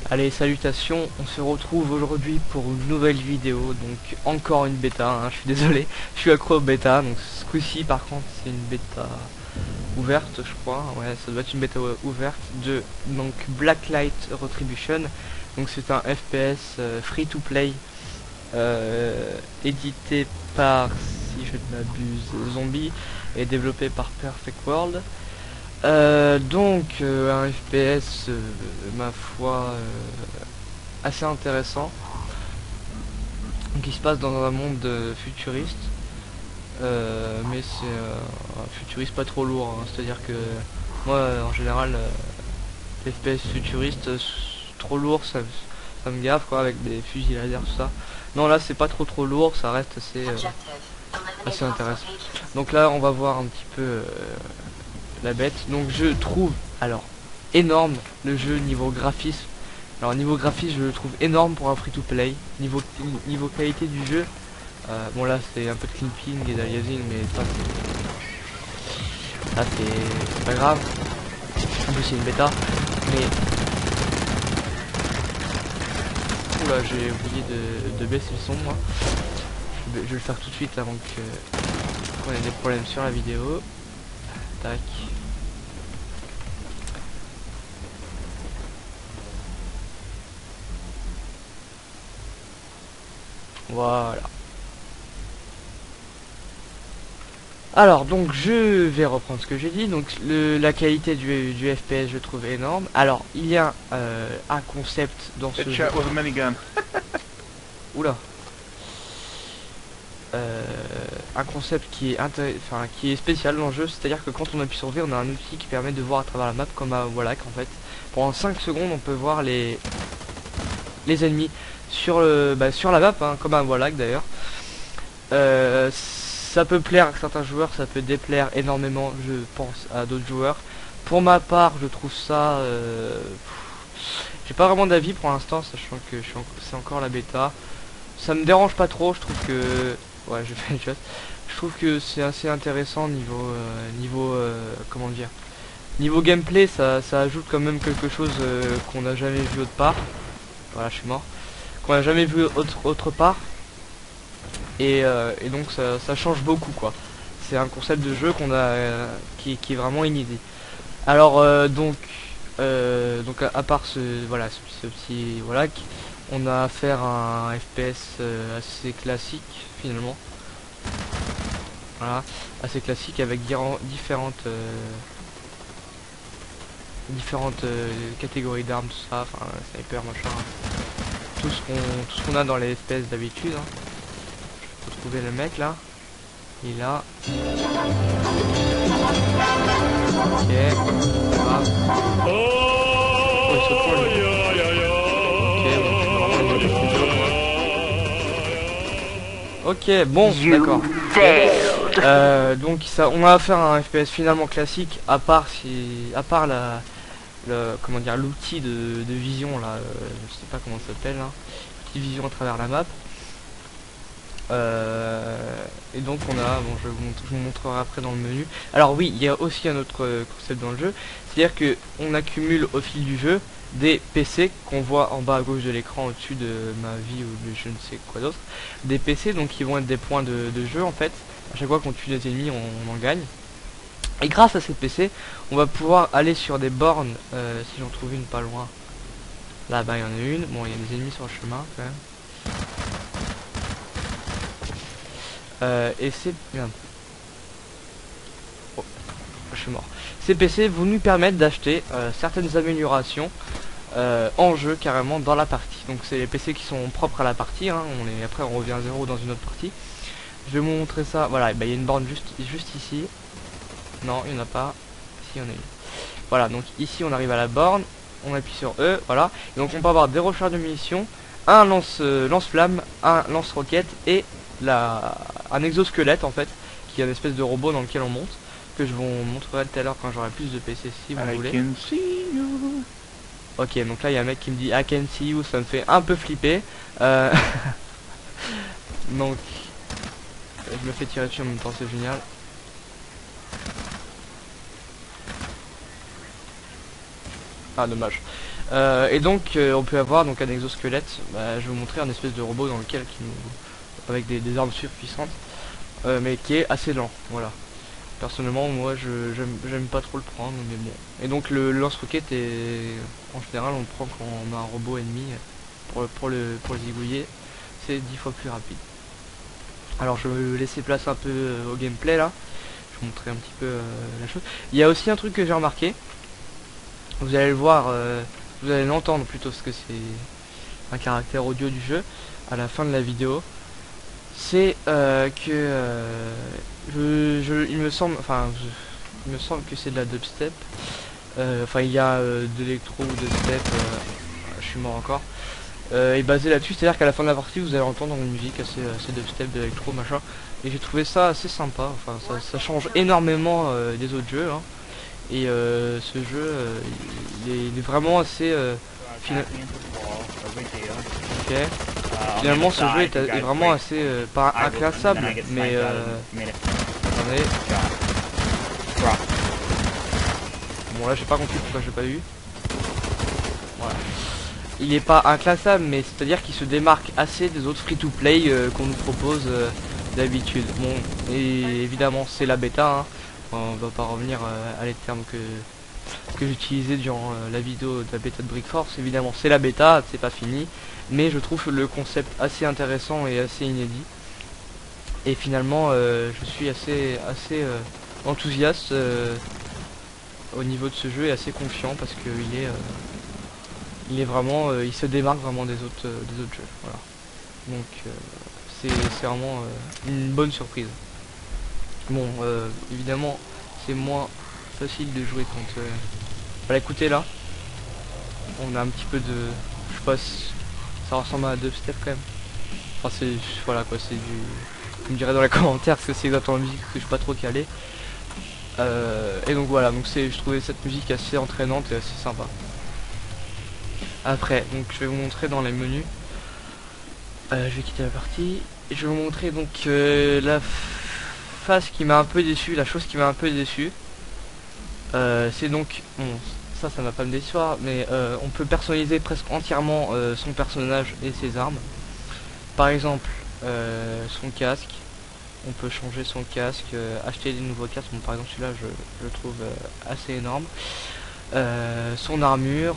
Allez, salutations, on se retrouve aujourd'hui pour une nouvelle vidéo, donc encore une bêta, hein, je suis désolé, je suis accro aux bêta, donc ce coup-ci par contre c'est une bêta ouverte je crois, ouais ça doit être une bêta ouverte de donc Blacklight Retribution, donc c'est un FPS free to play édité par, si je ne m'abuse, Zombie et développé par Perfect World. Un FPS ma foi assez intéressant qui se passe dans un monde futuriste, mais c'est un futuriste pas trop lourd, hein. C'est à dire que moi en général les FPS futuristes trop lourd ça me gaffe quoi, avec des fusils laser tout ça. Non, là c'est pas trop lourd, ça reste assez intéressant. Donc là on va voir un petit peu la bête. Donc je trouve alors énorme le jeu niveau graphisme. Alors niveau graphisme je le trouve énorme pour un free to play. Niveau qualité du jeu, bon là c'est un peu de clipping et d'aliasing, mais ça c'est pas grave. En plus c'est une bêta, mais oula, j'ai oublié de baisser le son moi. Je vais le faire tout de suite avant qu'on ait des problèmes sur la vidéo. Tac. Voilà. Alors donc je vais reprendre ce que j'ai dit. Donc la qualité du FPS je trouve énorme. Alors il y a un concept dans ce jeu. Oula. Un concept qui est spécial dans le jeu, c'est-à-dire que quand on appuie sur V, on a un outil qui permet de voir à travers la map comme à Wallach en fait. Pendant 5 secondes on peut voir les ennemis sur sur la map, hein, comme à Wallach d'ailleurs. Ça peut plaire à certains joueurs, ça peut déplaire énormément je pense à d'autres joueurs. Pour ma part je trouve ça j'ai pas vraiment d'avis pour l'instant, sachant que c'est encore la bêta. Ça me dérange pas trop, je trouve que ouais je fais une chose. Je trouve que c'est assez intéressant comment dire, niveau gameplay, ça ajoute quand même quelque chose qu'on n'a jamais vu autre part. Voilà, je suis mort. Qu'on n'a jamais vu autre part. Et donc ça change beaucoup quoi. C'est un concept de jeu qu'on a qui est vraiment inédit. Alors donc à part ce petit voilà, on a affaire à un FPS assez classique finalement. Voilà, assez classique avec différentes catégories d'armes, tout ça, enfin sniper machin, tout ce qu'on a dans les FPS d'habitude, hein. Je peux trouver le mec là, il est là. Ok, voilà. Oh, il saute pas, lui. Ok, bon, d'accord. Donc ça, on a affaire à un FPS finalement classique, à part comment dire, l'outil de vision là, je sais pas comment ça s'appelle, hein, petite vision à travers la map. Et donc on a, bon, je vous montrerai après dans le menu. Alors oui, il y a aussi un autre concept dans le jeu, c'est-à-dire que on accumule au fil du jeu des PC qu'on voit en bas à gauche de l'écran au-dessus de ma vie ou de je ne sais quoi d'autre. Des PC donc qui vont être des points de jeu en fait. À chaque fois qu'on tue des ennemis, on en gagne. Et grâce à ces PC, on va pouvoir aller sur des bornes, si j'en trouve une pas loin. Là-bas il y en a une, bon il y a des ennemis sur le chemin quand même. Et c'est bien. Oh, je suis mort. Ces PC vont nous permettre d'acheter certaines améliorations en jeu carrément dans la partie. Donc c'est les PC qui sont propres à la partie, hein. Après on revient à zéro dans une autre partie. Je vais vous montrer ça. Voilà, il y a une borne juste ici. Non, il n'y en a pas. Si, il y en a une. Voilà, donc ici on arrive à la borne, on appuie sur E, voilà. Et donc on peut avoir des recharges de munitions, un lance-flamme, un lance-roquette et un exosquelette en fait, qui est une espèce de robot dans lequel on monte, que je vous montrerai tout à l'heure quand j'aurai plus de PC si vous voulez. Ok, donc là il y a un mec qui me dit I can see you, ça me fait un peu flipper. Donc je me fais tirer dessus en même temps, c'est génial. Ah dommage. Et donc on peut avoir donc un exosquelette. Je vais vous montrer un espèce de robot dans lequel avec des armes surpuissantes, mais qui est assez lent. Voilà. Personnellement, moi, j'aime pas trop le prendre, mais bon. Et donc le lance-roquette est en général on le prend quand on a un robot ennemi pour le zigouiller. C'est 10 fois plus rapide. Alors je vais laisser place un peu au gameplay là. Je vais vous montrer un petit peu la chose. Il y a aussi un truc que j'ai remarqué. Vous allez le voir, vous allez l'entendre plutôt parce que c'est un caractère audio du jeu à la fin de la vidéo. C'est il me semble, il me semble que c'est de la dubstep. Enfin il y a de l'électro ou de step. Je suis mort encore. Et basé là-dessus, c'est-à-dire qu'à la fin de la partie vous allez entendre une musique assez dubstep, d'électro machin, et j'ai trouvé ça assez sympa. Enfin ça change énormément des autres jeux hein. Et ce jeu il est vraiment assez ok. Finalement ce jeu est vraiment assez pas inclassable mais attendez. Bon là j'ai pas compris pourquoi j'ai pas eu. Voilà. Il est pas inclassable, mais c'est-à-dire qu'il se démarque assez des autres free-to-play qu'on nous propose d'habitude. Bon, et évidemment c'est la bêta, hein. On va pas revenir à les termes que j'utilisais durant la vidéo de la bêta de Brick Force. Évidemment c'est la bêta, c'est pas fini, mais je trouve le concept assez intéressant et assez inédit. Et finalement je suis assez enthousiaste au niveau de ce jeu et assez confiant parce que il est vraiment, il se démarque vraiment des autres jeux. Voilà. Donc c'est vraiment une bonne surprise. Bon, évidemment, c'est moins facile de jouer quand. Voilà, écoutez là, on a un petit peu de, je sais pas, ça ressemble à dubstep quand même. Enfin c'est, voilà quoi, c'est du, vous me direz dans les commentaires parce que c'est exactement la musique que je suis pas trop calé. Et donc voilà, donc je trouvais cette musique assez entraînante et assez sympa. Après, donc je vais vous montrer dans les menus. Je vais quitter la partie. Et je vais vous montrer donc la face qui m'a un peu déçu, la chose qui m'a un peu déçu. C'est donc, bon, ça va pas me décevoir, mais on peut personnaliser presque entièrement son personnage et ses armes. Par exemple, son casque. On peut changer son casque, acheter des nouveaux casques. Bon, par exemple celui-là je le trouve assez énorme. Son armure.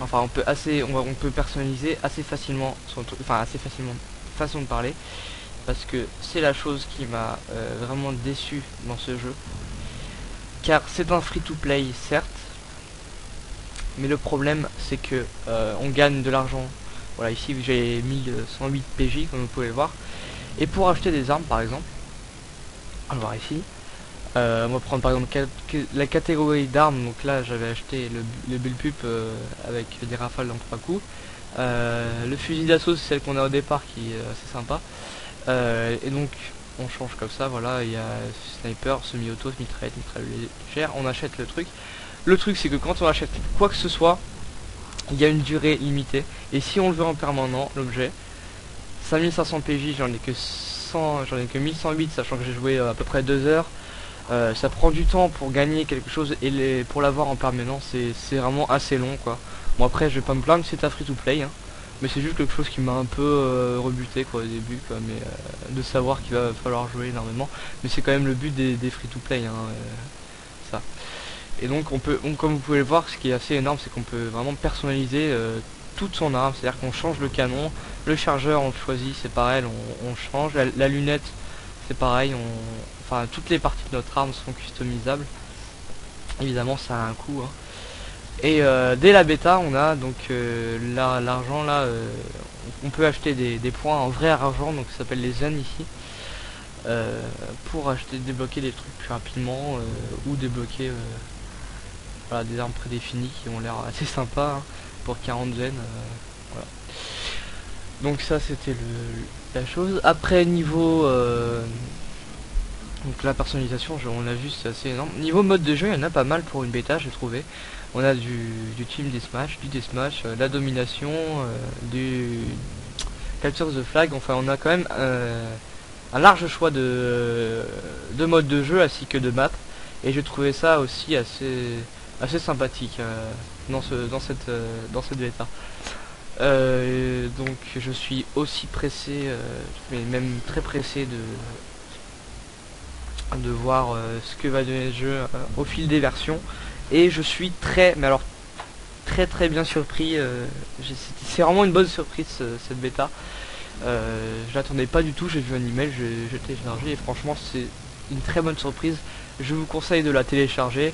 Enfin on peut personnaliser assez facilement son truc, enfin assez facilement, façon de parler, parce que c'est la chose qui m'a vraiment déçu dans ce jeu, car c'est un free to play certes, mais le problème c'est que on gagne de l'argent. Voilà, ici j'ai 1108 PJ comme vous pouvez le voir, et pour acheter des armes par exemple, on va voir ici. On va prendre par exemple la catégorie d'armes. Donc là j'avais acheté le bullpup avec des rafales dans 3 coups. Le fusil d'assaut c'est celle qu'on a au départ qui est assez sympa. Et donc on change comme ça, voilà, il y a sniper, semi-auto, mitraillette, mitrailleuse légère, on achète le truc. Le truc c'est que quand on achète quoi que ce soit, il y a une durée limitée. Et si on le veut en permanent, l'objet, 5500 PJ, j'en ai que 100, j'en ai que 1108, sachant que j'ai joué à peu près 2 heures. Ça prend du temps pour gagner quelque chose et pour l'avoir en permanent c'est vraiment assez long quoi. Bon après je vais pas me plaindre, c'est un free to play hein, mais c'est juste quelque chose qui m'a un peu rebuté quoi au début quoi, mais de savoir qu'il va falloir jouer énormément, mais c'est quand même le but des free to play hein, ça. Et donc comme vous pouvez le voir, ce qui est assez énorme c'est qu'on peut vraiment personnaliser toute son arme, c'est à dire qu'on change le canon, le chargeur on le choisit, c'est pareil, on change la lunette, c'est pareil, enfin toutes les parties de notre arme sont customisables. Évidemment ça a un coût hein. Et dès la bêta on a donc l'argent là, on peut acheter des points en vrai argent, donc ça s'appelle les zen ici, pour débloquer des trucs plus rapidement, ou débloquer voilà, des armes prédéfinies qui ont l'air assez sympa hein, pour 40 zen, voilà. Donc ça c'était la chose. Après niveau donc la personnalisation, on l'a vu, c'est assez énorme. Niveau mode de jeu, il y en a pas mal pour une bêta, j'ai trouvé. On a du team deathmatch, du deathmatch, la domination, du capture the flag. Enfin, on a quand même un large choix de modes de jeu ainsi que de maps. Et j'ai trouvé ça aussi assez assez sympathique dans cette bêta. Donc je suis aussi pressé, mais même très pressé de voir ce que va donner le jeu au fil des versions. Et je suis mais alors très bien surpris. C'est vraiment une bonne surprise cette bêta. Je l'attendais pas du tout, j'ai vu un email, j'ai téléchargé et franchement c'est une très bonne surprise. Je vous conseille de la télécharger.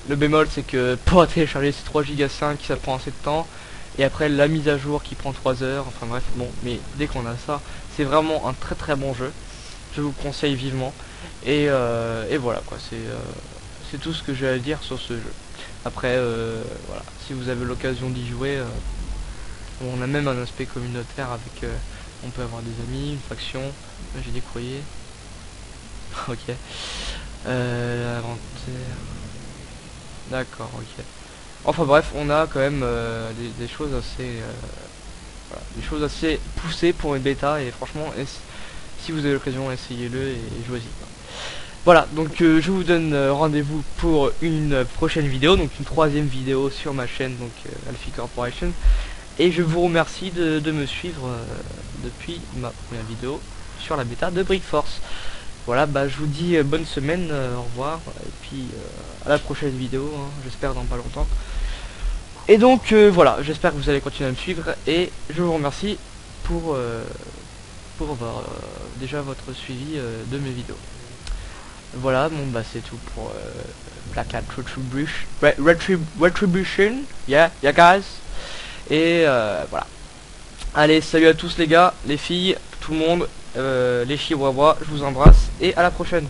Le bémol c'est que pour la télécharger c'est 3 Go 5, ça prend assez de temps. Et après la mise à jour qui prend 3 heures, enfin bref, bon, mais dès qu'on a ça, c'est vraiment un très bon jeu. Je vous conseille vivement. Et voilà quoi, c'est tout ce que j'ai à dire sur ce jeu. Après, voilà, si vous avez l'occasion d'y jouer, on a même un aspect communautaire avec, on peut avoir des amis, une faction, j'ai des courriers. Ok. Inventaire. D'accord, ok. Enfin bref, on a quand même des choses assez, voilà, des choses assez poussées pour une bêta et franchement, si vous avez l'occasion, essayez-le et jouez-y. Voilà, donc je vous donne rendez-vous pour une prochaine vidéo, donc une troisième vidéo sur ma chaîne, donc Alfie Corporation. Et je vous remercie de me suivre depuis ma première vidéo sur la bêta de Brick Force. Voilà, bah je vous dis bonne semaine, au revoir, et puis à la prochaine vidéo, hein, j'espère dans pas longtemps. Et donc voilà, j'espère que vous allez continuer à me suivre, et je vous remercie pour déjà votre suivi de mes vidéos. Voilà, bon bah c'est tout pour Black Hat Retribution, yeah guys. Et voilà. Allez, salut à tous les gars, les filles, tout le monde, les chihuahuas, je vous embrasse et à la prochaine.